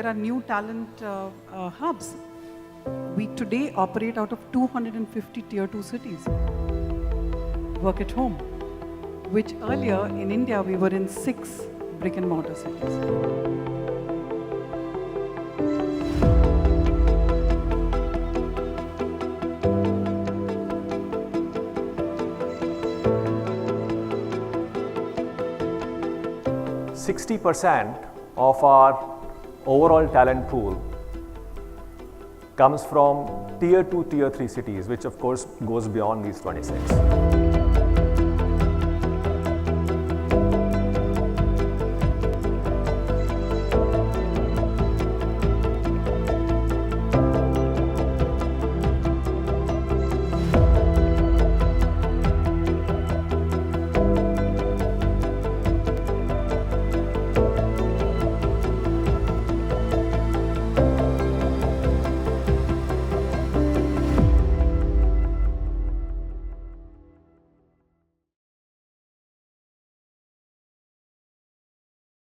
there are new talent hubs. We today operate out of 250 tier 2 cities. Work at home, which earlier in India we were in 6 brick and mortar cities. %60 of our overall talent pool comes from tier 2, tier 3 cities, which of course goes beyond these 26.